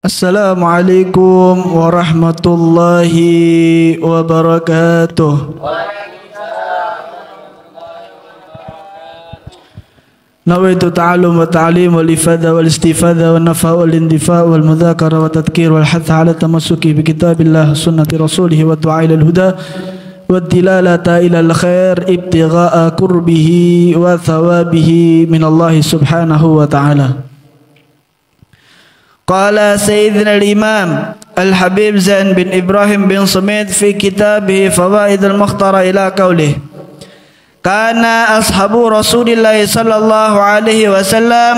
Assalamualaikum warahmatullahi wabarakatuh. Nawaitu ta'allum wa ta'lim wal ifada wal istifada wal nafa wal indifa wal mudhakara wa tadhkir wal hath ala tamassuki bi kitabillah sunnati rasulih wa du'a ila al huda wa dilalata ila al khair ibtigha'a qurbihi wa thawabihi min Allah subhanahu wa ta'ala. Qala Sayyidina al-Imam Al-Habib Zain bin Ibrahim bin Sumit fi kitabih Fawaid al-Mukhtara ila qawlih kana ashabu Rasulillah sallallahu alaihi wasallam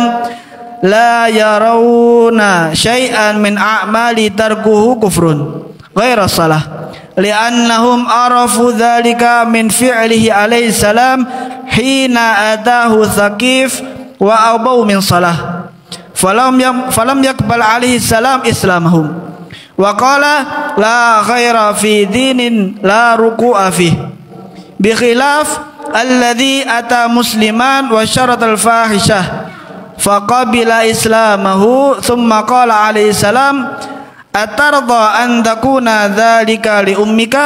la yarawna syai'an min a'mali tarkuhu kufrun ghaira salah li'annahum arafu dhalika min fi'lihi alaihi salam hina atahu thaqif wa abau min salah falam yakbal alaihi salam islamahum wa qala la ghaira fi dinin la ruku'a fi bi khilaf alladhi ata musliman wa syarat al-fahishah faqabila islamahu thumma qala alaihi salam atarda an takuna dhalika li ummika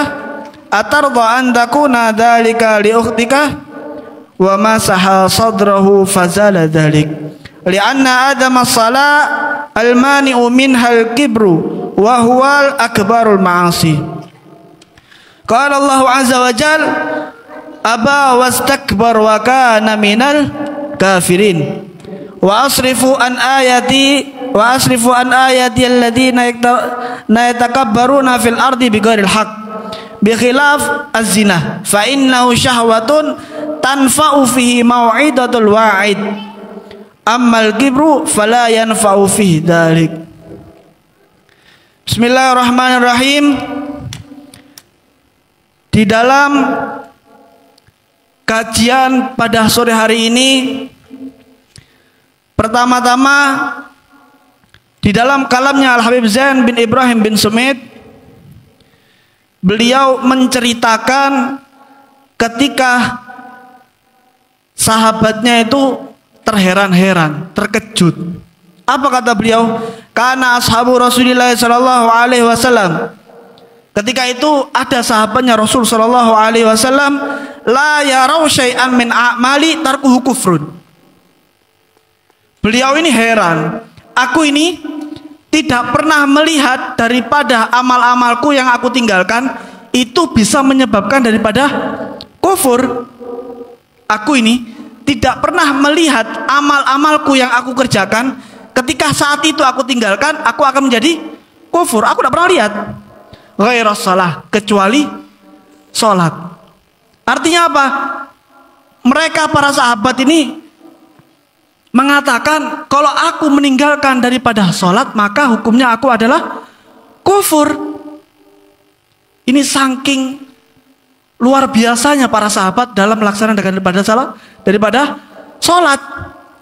atarda an takuna dhalika li ukhtika wa masaha sadrahu fazala dhalik li'anna adama salat al-mani'u minha al-kibru wa huwa al-akbarul ma'asi. Qala Allah azza wa jal aba wastakbar wa kana minal kafirin wa asrifu an ayati alladhina yatakabbaruna fil ardi bighairil haqq bi khilaf az-zina fa innahu syahwatun tanfa'u fihi mau'idatul wa'id ammal kibru fala yanfa'u fihi dzalik. Bismillahirrahmanirrahim. Di dalam kajian pada sore hari ini, pertama-tama di dalam kalamnya Al-Habib Zain bin Ibrahim bin Sumit, beliau menceritakan ketika sahabatnya itu terheran-heran, terkejut. Apa kata beliau? Karena ashabu Rasulillah sallallahu alaihi wasallam. Ketika itu ada sahabatnya Rasul sallallahu alaihi wasallam la yarau syai'an min a'mali tarkuhu kufrun. Beliau ini heran. Aku ini tidak pernah melihat daripada amal-amalku yang aku tinggalkan itu bisa menyebabkan daripada kufur. Aku ini tidak pernah melihat amal-amalku yang aku kerjakan ketika saat itu aku tinggalkan aku akan menjadi kufur. Aku tidak pernah lihat ghairas salah, kecuali sholat. Artinya apa? Mereka para sahabat ini mengatakan kalau aku meninggalkan daripada sholat maka hukumnya aku adalah kufur. Ini saking luar biasanya para sahabat dalam melaksanakan daripada sholat.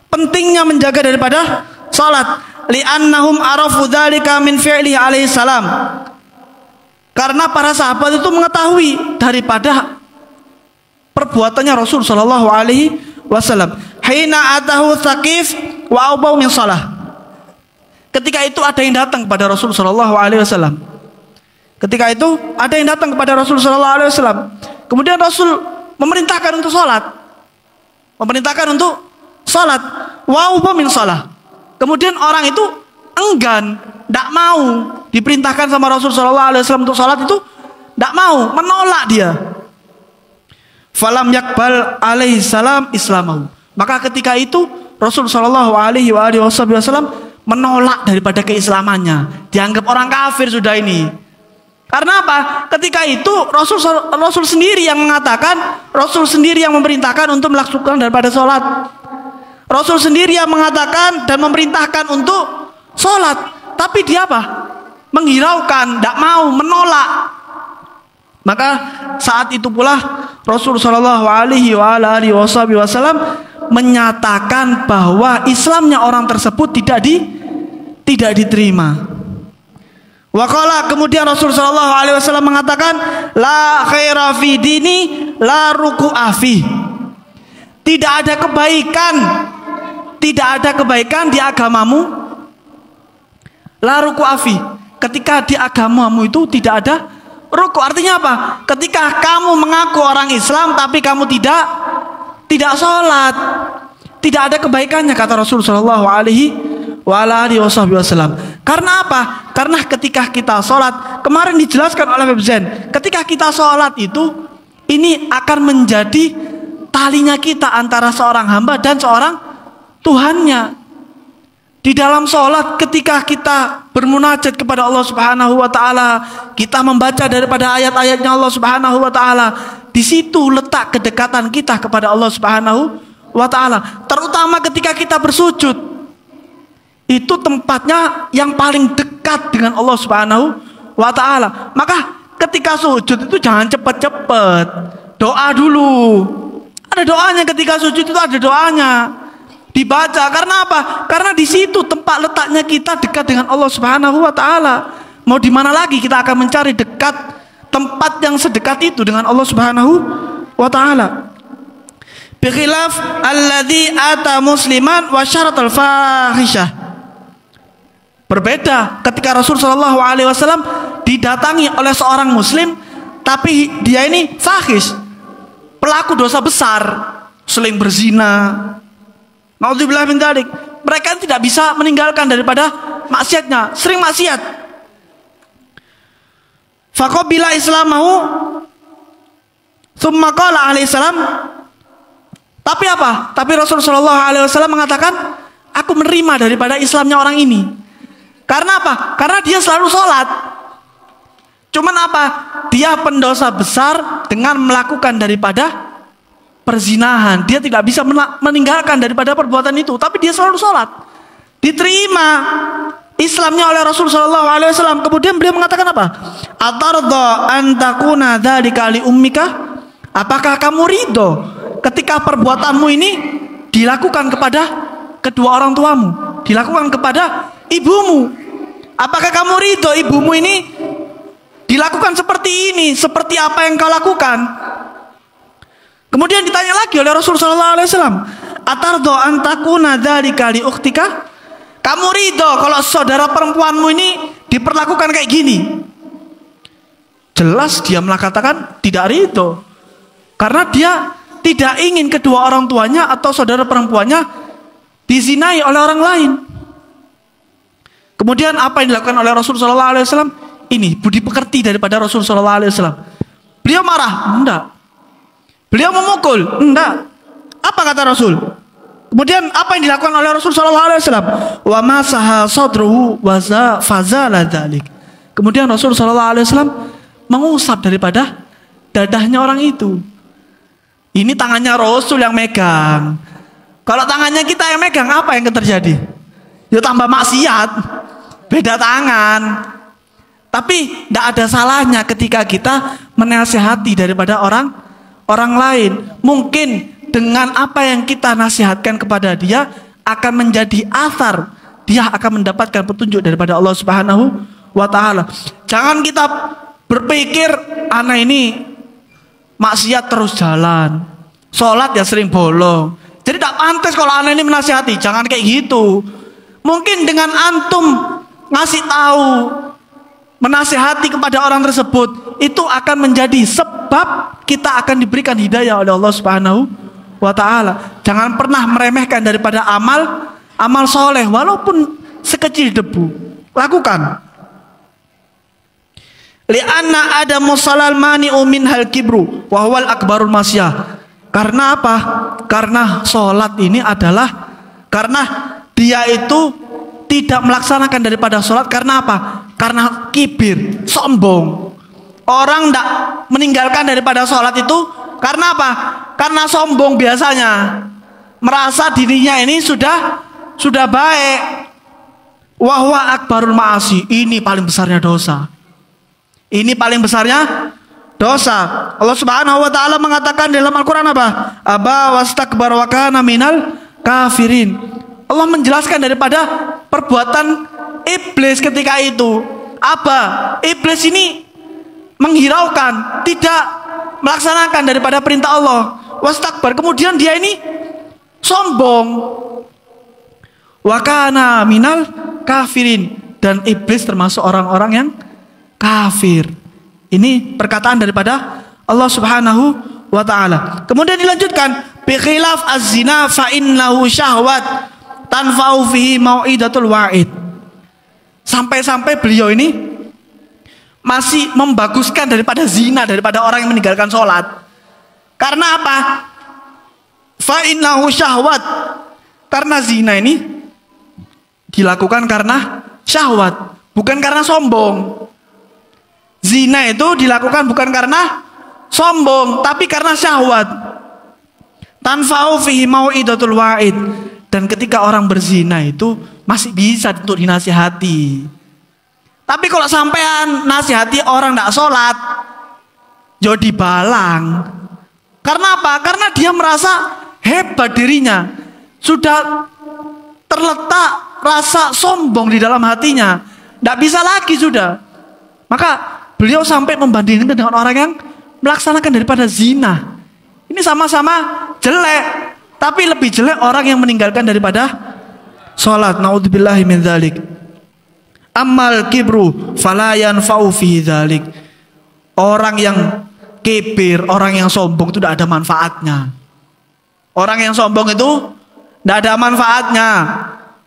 Pentingnya menjaga daripada sholat. Li'annahum arafu dzalika min fi'lihi alaihi salam. Karena para sahabat itu mengetahui daripada perbuatannya Rasul sallallahu alaihi wasallam. Hina atahu thaqif wa abau min salah. Ketika itu ada yang datang kepada Rasul sallallahu alaihi wasallam. Ketika itu ada yang datang kepada Rasul sallallahu alaihi wasallam. Kemudian Rasul memerintahkan untuk salat. Wa abau min salah. Kemudian orang itu enggan, tidak mau diperintahkan sama Rasul sallallahu alaihi wasallam untuk salat, itu tidak mau, menolak dia. Falam yakbal alaihi salam islamahu. Maka ketika itu Rasul sallallahu alaihi wasallam menolak daripada keislamannya. Dianggap orang kafir sudah ini. Karena apa? Ketika itu Rasul sendiri yang mengatakan, Rasul sendiri yang memerintahkan untuk melakukan daripada salat. Rasul sendiri yang mengatakan dan memerintahkan untuk salat. Tapi dia apa? Menghiraukan, tidak mau, menolak. Maka saat itu pula Rasul sallallahu alaihi wasallam menyatakan bahwa Islamnya orang tersebut tidak diterima. Waqala, kemudian Rasul sallallahu alaihi wasallam mengatakan la khaira fi dini la ruku'a fi. Tidak ada kebaikan di agamamu La ruku'a fi. Ketika di agamamu itu tidak ada ruku'. Artinya apa? Ketika kamu mengaku orang Islam tapi kamu tidak sholat, tidak ada kebaikannya, kata Rasul sallallahu alaihi wasallam. Karena apa? Karena ketika kita sholat, kemarin dijelaskan oleh Habib Zain, ketika kita sholat itu, ini akan menjadi talinya kita antara seorang hamba dan seorang Tuhannya. Di dalam sholat, ketika kita bermunajat kepada Allah Subhanahu wa Ta'ala, kita membaca daripada ayat-ayatnya Allah Subhanahu wa Ta'ala, di situ letak kedekatan kita kepada Allah Subhanahu wa Ta'ala. Terutama ketika kita bersujud, itu tempatnya yang paling dekat dengan Allah Subhanahu wa Ta'ala. Maka ketika sujud itu jangan cepet-cepet, doa dulu. Ada doanya, ketika sujud itu ada doanya, dibaca. Karena apa? Karena di situ tempat letaknya kita dekat dengan Allah Subhanahu wa Ta'ala. Mau di mana lagi kita akan mencari dekat tempat yang sedekat itu dengan Allah Subhanahu wa Ta'ala. Bikhilaf alladzi ata musliman wa syaratal fahisyah. Berbeda ketika Rasul sallallahu alaihi wasallam didatangi oleh seorang muslim tapi dia ini fahish, pelaku dosa besar, sering berzina. Naudzubillah min dzalik. Mereka tidak bisa meninggalkan daripada maksiatnya, sering maksiat. Faqabila islamahu tsumma qala alaihi salam. Tapi apa? Tapi Rasul sallallahu alaihi wasallam mengatakan, aku menerima daripada Islamnya orang ini. Karena apa? Karena dia selalu sholat. Cuman apa? Dia pendosa besar dengan melakukan daripada perzinahan. Dia tidak bisa meninggalkan daripada perbuatan itu, tapi dia selalu sholat. Diterima Islamnya oleh Rasul sallallahu alaihi wasallam. Kemudian beliau mengatakan apa? Atardha an takuna dzalika li ummika? Apakah kamu ridho ketika perbuatanmu ini dilakukan kepada kedua orang tuamu, dilakukan kepada ibumu? Apakah kamu ridho ibumu ini dilakukan seperti ini, seperti apa yang kau lakukan? Kemudian ditanya lagi oleh Rasul sallallahu alaihi wasallam, atardho an takuna dzalika li ukhtika? Kamu ridho kalau saudara perempuanmu ini diperlakukan kayak gini? Jelas dia mengatakan tidak ridho, karena dia tidak ingin kedua orang tuanya atau saudara perempuannya dizinai oleh orang lain. Kemudian apa yang dilakukan oleh Rasul sallallahu alaihi wasallam? Ini budi pekerti daripada Rasul sallallahu alaihi wasallam. Beliau marah? Enggak. Beliau memukul? Enggak. Apa kata Rasul? Kemudian apa yang dilakukan oleh Rasul sallallahu alaihi wasallam? Wa masaha sadruhu wa fazala dzalik. Kemudian Rasul sallallahu alaihi wasallam mengusap daripada dadahnya orang itu. Ini tangannya Rasul yang megang. Kalau tangannya kita yang megang, apa yang terjadi? Ya tambah maksiat. Beda tangan. Tapi tidak ada salahnya ketika kita menasihati daripada orang lain. Mungkin dengan apa yang kita nasihatkan kepada dia akan menjadi athar. Dia akan mendapatkan petunjuk daripada Allah Subhanahu wa Ta'ala. Jangan kita berpikir anak ini maksiat terus jalan, sholat ya sering bolong, jadi tak pantas kalau anak ini menasihati. Jangan kayak gitu. Mungkin dengan antum ngasih tahu, menasihati kepada orang tersebut, itu akan menjadi sebab kita akan diberikan hidayah oleh Allah Subhanahu wa Ta'ala. Jangan pernah meremehkan daripada amal soleh, walaupun sekecil debu. Lakukan. Li'anna ada musalal mani'u minhal kibru wa huwal akbarul masyah. Karena apa? Karena sholat ini adalah karena dia itu tidak melaksanakan daripada sholat. Karena apa? Karena kibir, sombong. Orang tidak meninggalkan daripada sholat itu karena apa? Karena sombong biasanya. Merasa dirinya ini sudah baik. Wa huwa akbarul ma'asi. Ini paling besarnya dosa. Ini paling besarnya dosa. Allah Subhanahu wa Ta'ala mengatakan dalam Al-Quran apa? Aba wastakbar wa kana minal kafirin. Allah menjelaskan daripada perbuatan iblis ketika itu. Aba, iblis ini menghiraukan, tidak melaksanakan daripada perintah Allah. Wastakbar, kemudian dia ini sombong. Wa kana minal kafirin. dan iblis termasuk orang-orang yang kafir. Ini perkataan daripada Allah Subhanahu wa taala. Kemudian dilanjutkan, bi khilaf az-zina fa innahu syahwat tanfa'u fihi mau'idatul wa'id. Sampai-sampai beliau ini masih membaguskan daripada zina, daripada orang yang meninggalkan sholat. Karena apa? Fa innahu syahwat. Karena zina ini dilakukan karena syahwat, bukan karena sombong. Zina itu dilakukan bukan karena sombong, tapi karena syahwat. Tanfa'u fihi mau'idatul wa'id. Dan ketika orang berzina itu masih bisa untuk dinasihati. Tapi kalau sampean nasihati orang tidak sholat, jadi balang. Karena apa? Karena dia merasa hebat dirinya. Sudah terletak rasa sombong di dalam hatinya. Tidak bisa lagi sudah. Maka beliau sampai membandingkan dengan orang yang melaksanakan daripada zina. Ini sama-sama jelek. Tapi lebih jelek orang yang meninggalkan daripada sholat. Na'udzubillahi min dzalik. Ammal kibru fala yanfa'u fihi dzalik. Orang yang kibir, orang yang sombong itu tidak ada manfaatnya. Orang yang sombong itu tidak ada manfaatnya.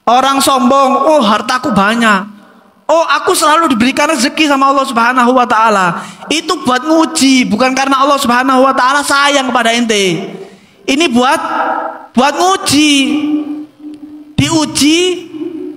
Orang sombong, oh hartaku banyak, oh aku selalu diberikan rezeki sama Allah Subhanahu wa taala. Itu buat nguji, bukan karena Allah Subhanahu wa taala sayang kepada ente. Ini buat nguji. Diuji,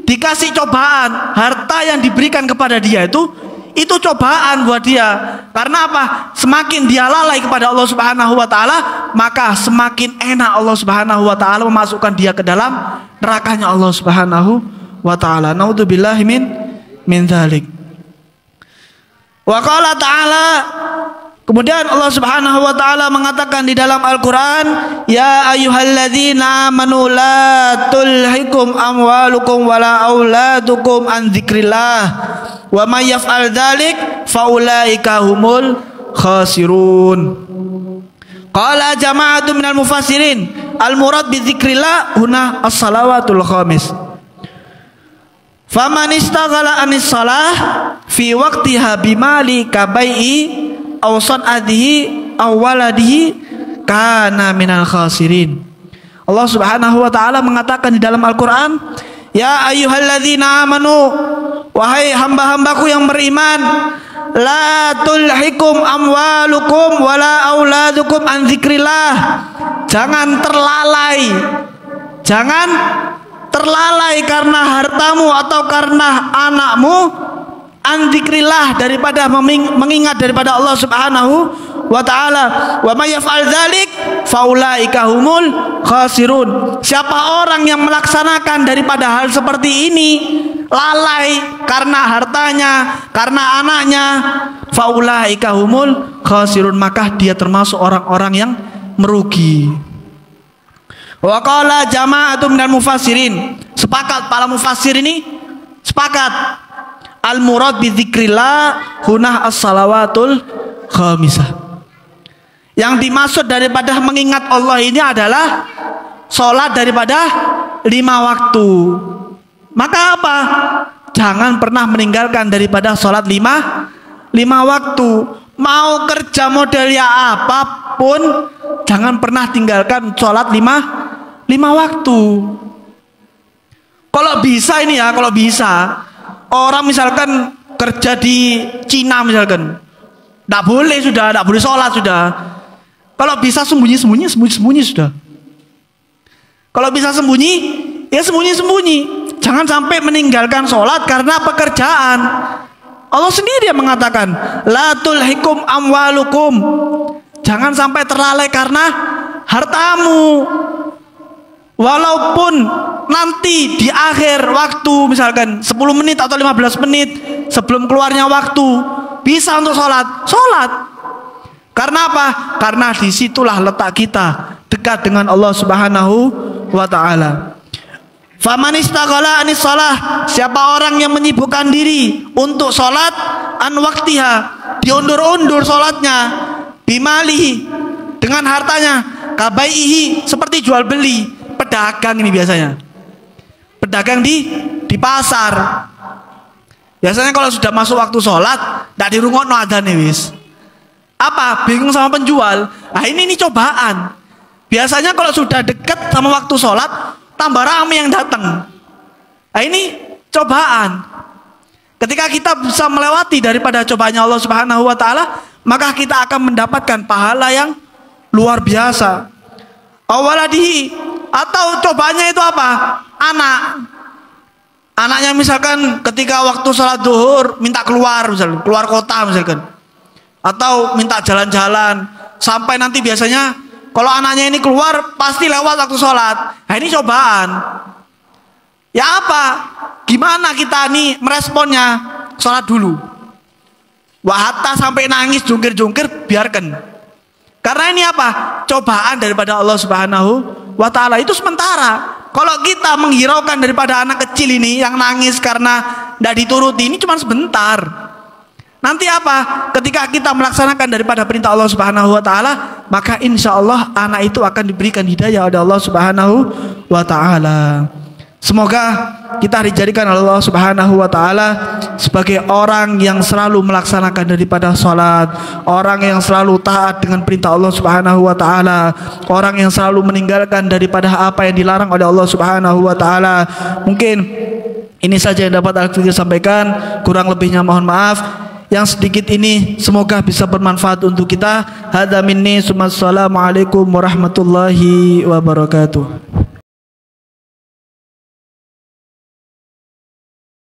dikasih cobaan. Harta yang diberikan kepada dia itu cobaan buat dia. Karena apa? Semakin dia lalai kepada Allah Subhanahu wa taala, maka semakin enak Allah Subhanahu wa taala memasukkan dia ke dalam nerakanya Allah Subhanahu wa taala. Naudzubillahi min dzalik. Wa qala ta'ala, kemudian Allah Subhanahu wa taala mengatakan di dalam Al-Qur'an, ya ayyuhalladzina amanu la tulhikum amwalukum wala auladukum an dzikrillah wa may yaf'al dzalik faulaika humul khasirun. Qala jama'atu minal mufassirin al-murad bi dzikrillah huna as-salawatul khamis. Faman istaghala anis salah fi waqtiha bimali kabai'i aw san'adihi aw waladihi kana minal khasirin. Allah Subhanahu wa taala mengatakan di dalam Al-Qur'an, ya ayyuhalladzina amanu, wahai hamba-hambaku yang beriman, la tulhikum amwalukum wala auladukum an dzikrillah. Jangan terlalai karena hartamu atau karena anakmu an dzikrillah, daripada mengingat daripada Allah Subhanahu wa taala. Wa may yaf'al dzalik faulaika humul khasirun. Siapa orang yang melaksanakan daripada hal seperti ini, lalai karena hartanya, karena anaknya, faulaika humul khasirun, maka dia termasuk orang-orang yang merugi. Wa qala jama'atun minal mufassirin, sepakat para mufassir ini sepakat, al murad bi dzikrillah hunah as-salawatul khamisah. Yang dimaksud daripada mengingat Allah ini adalah sholat daripada 5 waktu. Maka apa? Jangan pernah meninggalkan daripada sholat 5 waktu. Mau kerja model ya apapun, jangan pernah tinggalkan sholat 5 waktu. Kalau bisa ini ya, kalau bisa orang misalkan kerja di Cina misalkan, tidak boleh sholat sudah. Kalau bisa sembunyi sudah. Kalau bisa sembunyi, ya sembunyi. Jangan sampai meninggalkan sholat karena pekerjaan. Allah sendiri yang mengatakan, la tulhikum amwalukum. Jangan sampai terlalai karena hartamu. Walaupun nanti di akhir waktu, misalkan 10 menit atau 15 menit sebelum keluarnya waktu, bisa untuk sholat. Karena apa? Karena disitulah letak kita dekat dengan Allah Subhanahu wa ta'ala. Faman istaghala anis salah, siapa orang yang menyibukkan diri untuk sholat an waktiha, diundur-undur sholatnya, bimalihi, dengan hartanya, kabaihi, seperti jual beli, pedagang ini biasanya, pedagang di pasar. Biasanya kalau sudah masuk waktu sholat, tidak dirungokno adzane wis. Apa? Bingung sama penjual. Nah ini cobaan. Biasanya kalau sudah dekat sama waktu sholat, tambah ramai yang datang. Nah ini cobaan. Ketika kita bisa melewati daripada cobaannya Allah Subhanahu wa taala, maka kita akan mendapatkan pahala yang luar biasa. Awaladihi, atau cobaannya itu apa? Anak. Anaknya misalkan ketika waktu sholat zuhur minta keluar, misalkan keluar kota misalkan, atau minta jalan-jalan, sampai nanti biasanya kalau anaknya ini keluar pasti lewat waktu sholat. Nah ini cobaan. Ya apa? Gimana kita nih meresponnya? Sholat dulu. Wahata sampai nangis jungkir-jungkir biarkan. Karena ini apa? Cobaan daripada Allah Subhanahu wa taala. Itu sementara. Kalau kita menghiraukan daripada anak kecil ini yang nangis karena tidak dituruti, ini cuma sebentar. Nanti apa? Ketika kita melaksanakan daripada perintah Allah Subhanahu wa taala, maka insya Allah anak itu akan diberikan hidayah oleh Allah Subhanahu wa taala. Semoga kita dijadikan oleh Allah Subhanahu wa taala sebagai orang yang selalu melaksanakan daripada salat, orang yang selalu taat dengan perintah Allah Subhanahu wa taala, orang yang selalu meninggalkan daripada apa yang dilarang oleh Allah Subhanahu wa taala. Mungkin ini saja yang dapat Al-Fikir sampaikan, kurang lebihnya mohon maaf. Yang sedikit ini semoga bisa bermanfaat untuk kita. Hadza minni, assalamualaikum warahmatullahi wabarakatuh.